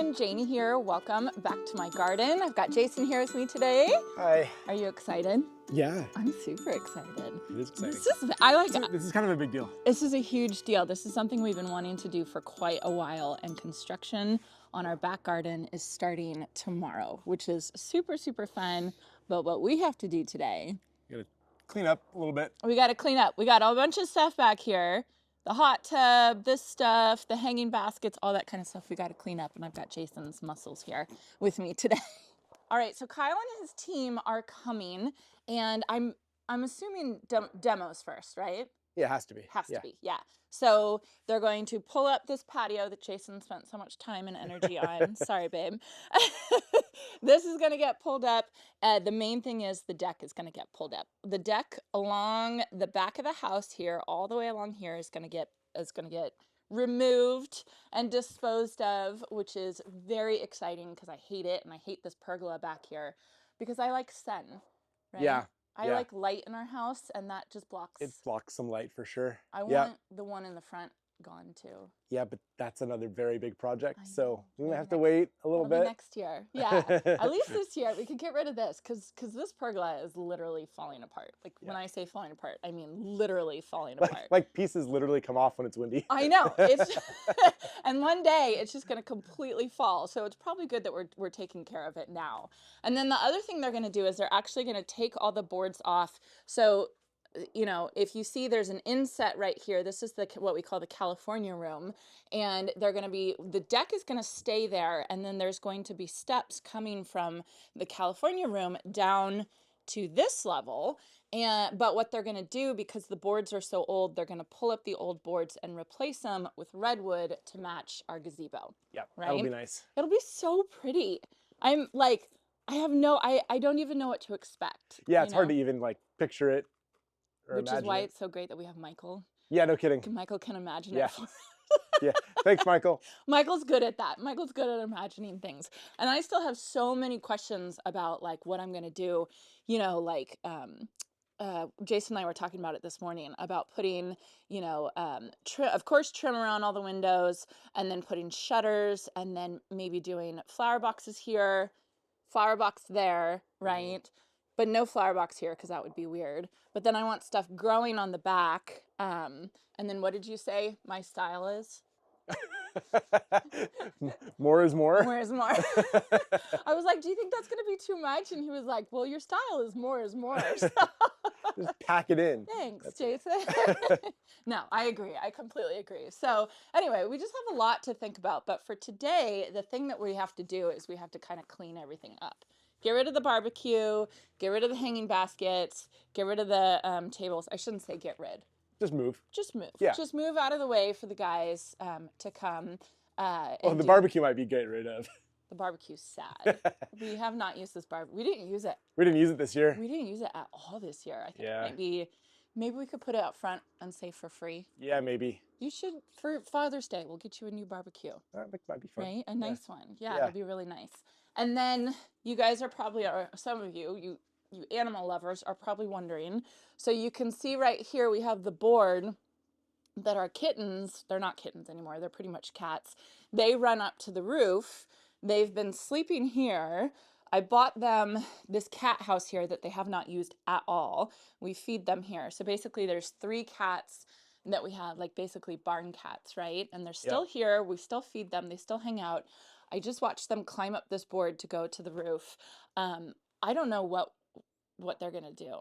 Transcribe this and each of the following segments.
everyone, Janie here. Welcome back to my garden. I've got Jason here with me today. Hi. Are you excited? Yeah. I'm super excited. It is exciting. This is kind of a big deal. This is a huge deal. This is something we've been wanting to do for quite a while, and construction on our back garden is starting tomorrow, which is super, super fun. But what we have to do today, You gotta clean up a little bit. we got to clean up. We got a bunch of stuff back here. The hot tub, this stuff, the hanging baskets, all that kind of stuff we got to clean up. And I've got Jason's muscles here with me today. All right, so Kyle and his team are coming, and I'm assuming demos first, right? Yeah, it has to be. Has to be, yeah. So they're going to pull up this patio that Jason spent so much time and energy on. Sorry, babe. This is going to get pulled up. The main thing is the deck is going to get pulled up. The deck along the back of the house here, all the way along here, is going to get removed and disposed of, which is very exciting because I hate it, and I hate this pergola back here because I like sun, right? Yeah. I like light in our house, and that just blocks. It blocks some light for sure. I want the one in the front gone too. Yeah, but that's another very big project, so we're gonna have to Maybe wait a little bit. next year. Yeah, at least this year we could get rid of this because this pergola is literally falling apart. Like when I say falling apart, I mean literally falling apart. Like pieces literally come off when it's windy. I know. It's and one day it's just going to completely fall. So it's probably good that we're taking care of it now. And then the other thing they're going to do is they're actually going to take all the boards off. So, you know, if you see there's an inset right here, this is what we call the California room, and the deck is going to stay there, and then there's going to be steps coming from the California room down to this level. But what they're going to do, because the boards are so old, they're going to pull up the old boards and replace them with redwood to match our gazebo. Yeah, right? That'll be nice. It'll be so pretty. I don't even know what to expect. Yeah, it's hard to even like picture it. Which is why it's so great that we have Michael. Yeah, no kidding. Michael can imagine it for us. Yeah, thanks, Michael. Michael's good at that. Michael's good at imagining things. And I still have so many questions about like what I'm going to do. You know, like Jason and I were talking about it this morning about putting, of course, trim around all the windows, and then putting shutters, and then maybe doing flower boxes here, flower box there, right? But no flower box here because that would be weird. But then I want stuff growing on the back. And then what did you say my style is? More is more. More is more. I was like, do you think that's going to be too much? And he was like, well, your style is more is more. So. Just pack it in. Thanks, Jason. No, I agree. I completely agree. So anyway, we just have a lot to think about. But for today, the thing that we have to do is we have to kind of clean everything up. Get rid of the barbecue, get rid of the hanging baskets, get rid of the tables. I shouldn't say get rid. Just move. Just move. Yeah. Just move out of the way for the guys to come. The barbecue might be get rid of. The barbecue's sad. We have not used this barbecue. We didn't use it. We didn't use it this year. We didn't use it at all this year. I think maybe we could put it out front and say for free. Yeah, maybe. You should, for Father's Day, we'll get you a new barbecue. That might be fun. Right? A nice one. Yeah, it'll be really nice. And then you guys are probably, some of you animal lovers are probably wondering. So you can see right here we have the board that our kittens, they're not kittens anymore, they're pretty much cats. They run up to the roof. They've been sleeping here. I bought them this cat house here that they have not used at all. We feed them here. So basically there's 3 cats that we have, like basically barn cats, right? And they're still here. We still feed them. They still hang out. I just watched them climb up this board to go to the roof. I don't know what they're gonna do.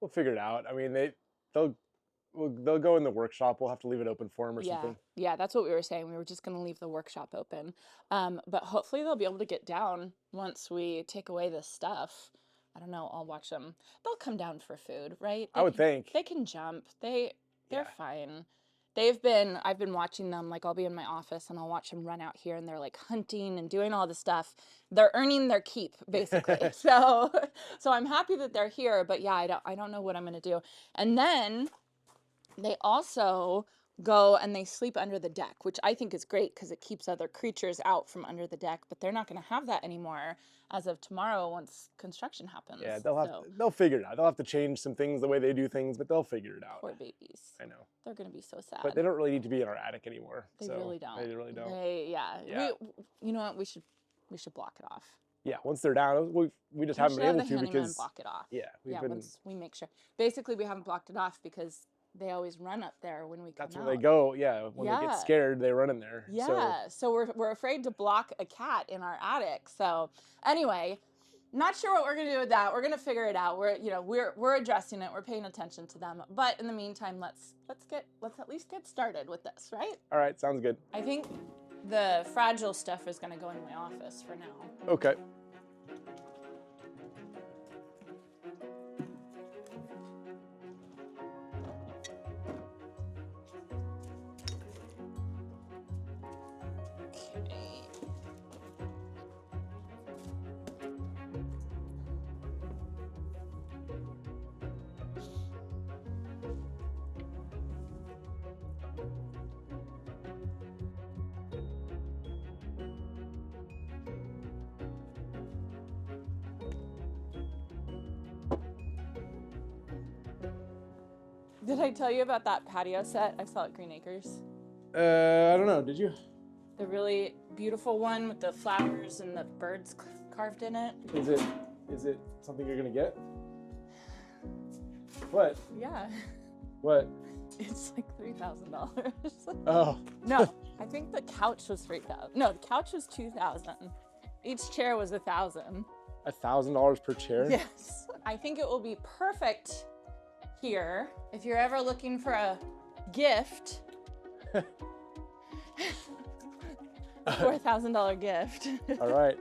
We'll figure it out. I mean, they'll go in the workshop. We'll have to leave it open for them or something. Yeah, that's what we were saying. We were just gonna leave the workshop open. But hopefully they'll be able to get down once we take away this stuff. I don't know. I'll watch them. They'll come down for food, right? I would think. They can jump. They're fine. I've been watching them, like I'll be in my office and I'll watch them run out here and they're like hunting and doing all this stuff. They're earning their keep basically. so I'm happy that they're here, but yeah, I don't know what I'm going to do. And then they also go and they sleep under the deck, which I think is great because it keeps other creatures out from under the deck, but they're not going to have that anymore as of tomorrow once construction happens. Yeah, they'll figure it out. They'll have to change some things the way they do things, but they'll figure it out. Poor babies. I know. They're going to be so sad. But they don't really need to be in our attic anymore. They really don't. They really don't. Yeah. You know what? We should block it off. Yeah, once they're down, we just haven't been able to because block it off. Yeah, once we make sure. Basically, we haven't blocked it off because they always run up there when we come out. That's where they go. Yeah, when they get scared, they run in there. Yeah, so we're afraid to block a cat in our attic. So anyway, not sure what we're gonna do with that. We're gonna figure it out. We're addressing it. We're paying attention to them. But in the meantime, let's at least get started with this, right? All right, sounds good. I think the fragile stuff is gonna go in my office for now. Okay. Did I tell you about that patio set I saw at Green Acres? I don't know. Did you? The really beautiful one with the flowers and the birds carved in it. Is it something you're gonna get? What? Yeah. What? It's like $3,000. Oh. No, I think the couch was $3,000. No, the couch was $2,000. Each chair was $1,000. $1,000 per chair? Yes. I think it will be perfect here if you're ever looking for a gift. $4,000 gift. All right.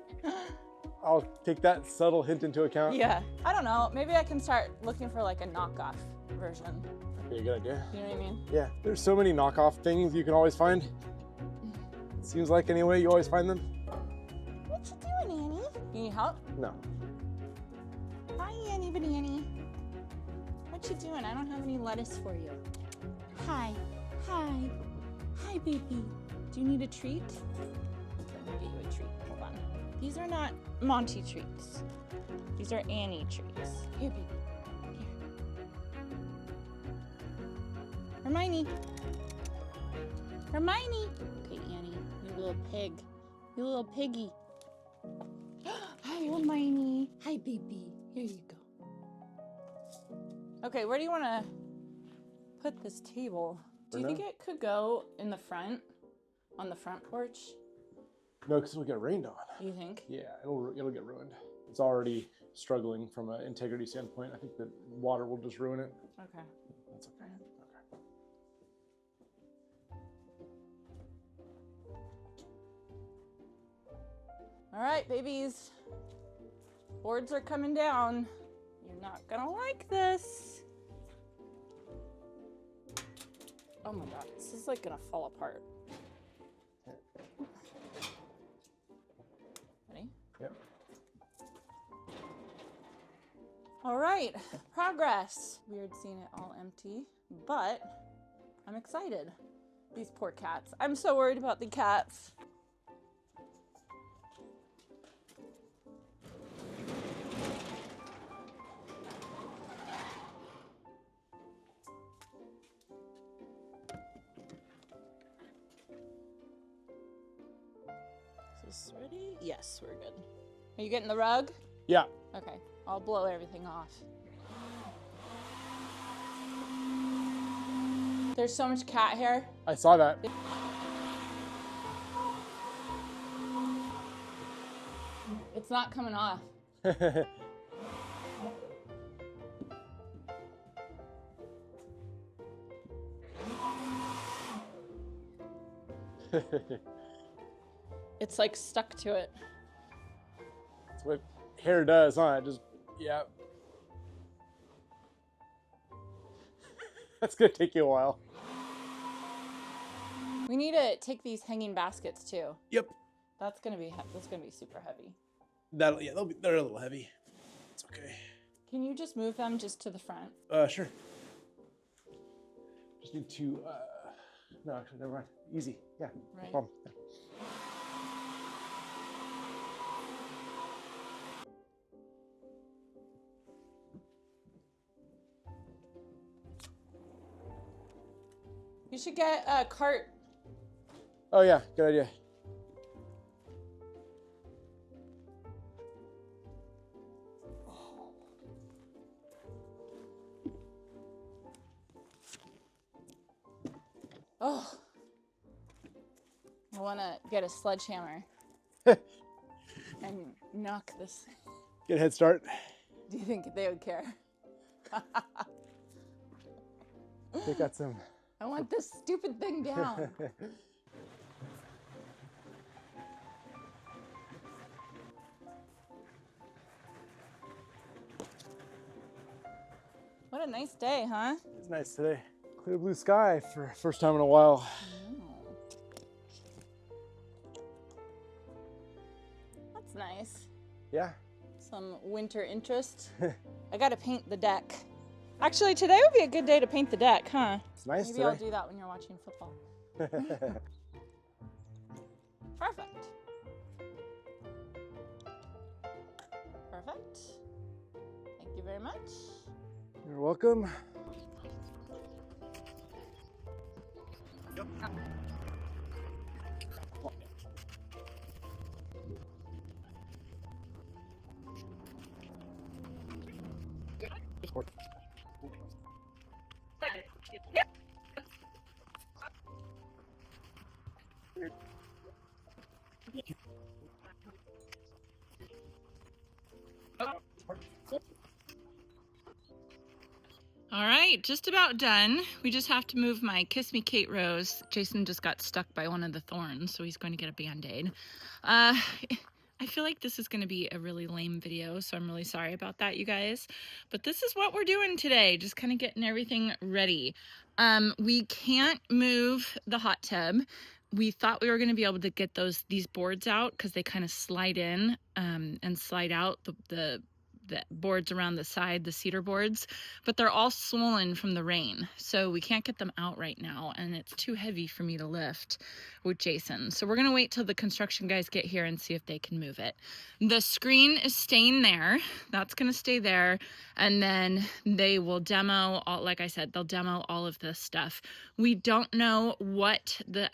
I'll take that subtle hint into account. Yeah. I don't know. Maybe I can start looking for like a knockoff version. That'd be a good idea. You know what I mean? Yeah. There's so many knockoff things you can always find. Seems like anyway, you always find them. What you doing, Annie? You need help? No. Hi, Annie Banani. What you doing? I don't have any lettuce for you. Hi. Hi. Hi, baby. Do you need a treat? Let me get you a treat. Hold on. These are not Monty treats. These are Annie treats. Here, baby. Here. Hermione. Hermione. Okay, Annie. You little pig. You little piggy. Hi, Hermione. Hi, baby. Here you go. Okay, where do you want to put this table? Do you think it could go in the front, on the front porch? No, because it'll get rained on. You think? Yeah, it'll get ruined. It's already struggling from an integrity standpoint. I think the water will just ruin it. Okay. That's okay. All right, babies. Boards are coming down. You're not gonna like this. Oh my God, this is like gonna fall apart. Ready? Yep. All right, progress. Weird seeing it all empty, but I'm excited. These poor cats. I'm so worried about the cats. Is this ready? Yes, we're good. Are you getting the rug? Yeah. Okay, I'll blow everything off. There's so much cat hair. I saw that. It's not coming off. It's like stuck to it. That's what hair does, huh? Yeah. That's gonna take you a while. We need to take these hanging baskets too. Yep. That's gonna be super heavy. They're a little heavy. It's okay. Can you just move them just to the front? Sure. Just need to No, actually, never mind. Easy. Yeah, right. no problem. Yeah. You should get a cart. Oh yeah, good idea. Oh, I want to get a sledgehammer and knock this. Get a head start. Do you think they would care? They got some. I want this stupid thing down. What a nice day, huh? It's nice today. Clear blue sky for first time in a while. That's nice. Yeah. Some winter interest. I gotta paint the deck. Actually, today would be a good day to paint the deck, huh? It's nice Maybe today. I'll do that when you're watching football. Perfect. Perfect. Thank you very much. You're welcome. Yep. All right, just about done. We just have to move my Kiss Me Kate rose. Jason just got stuck by one of the thorns, so he's going to get a Band-Aid. I feel like this is going to be a really lame video, so I'm really sorry about that, you guys. But this is what we're doing today, just kind of getting everything ready. We can't move the hot tub. We thought we were going to be able to get these boards out because they kind of slide in and slide out the boards around the side, the cedar boards, but they're all swollen from the rain. So we can't get them out right now, and it's too heavy for me to lift with Jason. So we're gonna wait till the construction guys get here and see if they can move it. The screen is staying there. That's gonna stay there. And then they will demo, like I said, they'll demo all of this stuff. We don't know what the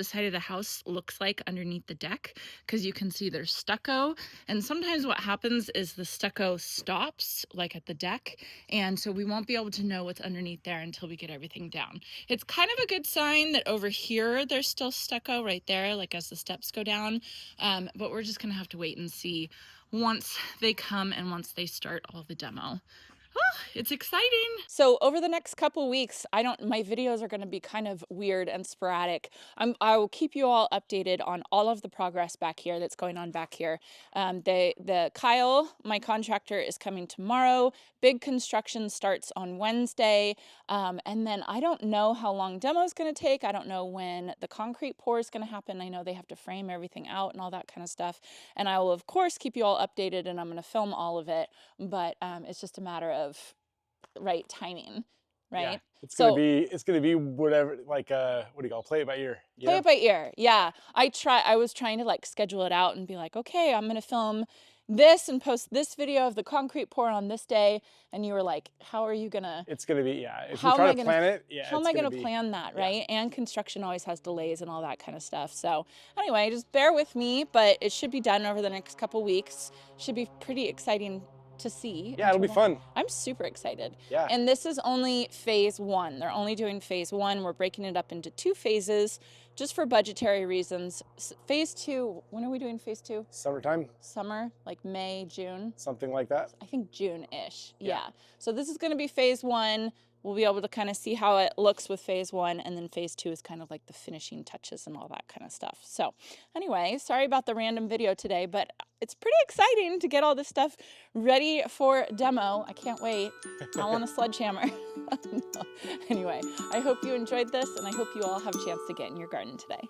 side of the house looks like underneath the deck, because you can see there's stucco. And sometimes what happens is the stucco stops, like at the deck. And so we won't be able to know what's underneath there until we get everything down. It's kind of a good sign that over here, there's still stucco right there, like as the steps go down. But we're just gonna have to wait and see once they come and once they start all the demo. Oh, it's exciting. So over the next couple weeks, my videos are going to be kind of weird and sporadic. I will keep you all updated on all of the progress back here that's going on back here. Kyle, my contractor, is coming tomorrow. Big construction starts on Wednesday. And then I don't know how long demo is going to take. I don't know when the concrete pour is going to happen. I know they have to frame everything out and all that kind of stuff. And I will, of course, keep you all updated, and I'm going to film all of it. But it's just a matter of right timing, right? Yeah, it's gonna be whatever, like what do you call it? Play it by ear. Play it by ear. Yeah. I was trying to like schedule it out and be like, okay, I'm gonna film this and post this video of the concrete pour on this day. And you were like, how are you gonna? It's gonna be, yeah. If you try to plan it, yeah. How am I gonna plan that, right? Yeah. And construction always has delays and all that kind of stuff. So anyway, just bear with me, but it should be done over the next couple weeks. Should be pretty exciting to see. Yeah, it'll be fun. I'm super excited. Yeah. And this is only phase 1. They're only doing phase 1. We're breaking it up into 2 phases just for budgetary reasons. Phase 2, when are we doing phase 2? Summertime. Summer, like May, June. Something like that. I think June-ish. Yeah. So this is going to be phase 1. We'll be able to kind of see how it looks with phase 1, and then phase 2 is kind of like the finishing touches and all that kind of stuff. So anyway, sorry about the random video today, but it's pretty exciting to get all this stuff ready for demo. I can't wait. I want a sledgehammer. No. Anyway, I hope you enjoyed this, and I hope you all have a chance to get in your garden today.